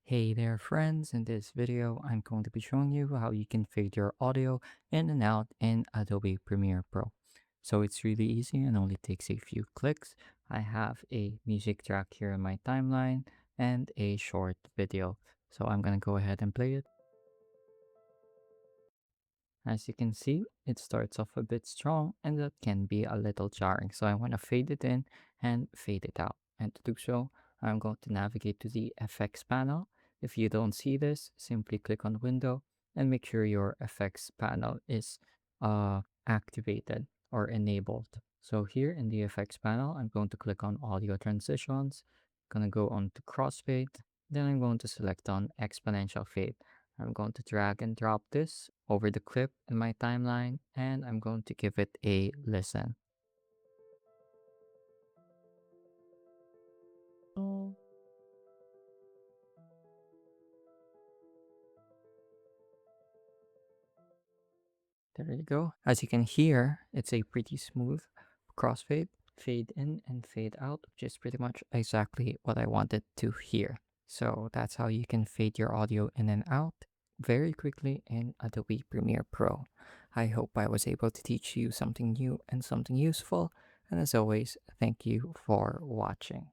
Hey there friends, in this video I'm going to be showing you how you can fade your audio in and out in Adobe Premiere Pro. So it's really easy and only takes a few clicks. I have a music track here in my timeline and a short video. So I'm going to go ahead and play it. As you can see, it starts off a bit strong and that can be a little jarring. So I want to fade it in and fade it out. And to do so, I'm going to navigate to the effects panel. If you don't see this, simply click on Window and make sure your effects panel is activated or enabled. So here in the effects panel, I'm going to click on audio transitions, going to go on to crossfade, then I'm going to select on exponential fade. I'm going to drag and drop this over the clip in my timeline and I'm going to give it a listen. Oh, there you go. As you can hear, it's a pretty smooth crossfade, fade in and fade out, which is pretty much exactly what I wanted to hear. So that's how you can fade your audio in and out very quickly in Adobe Premiere Pro. I hope I was able to teach you something new and something useful. And as always, thank you for watching.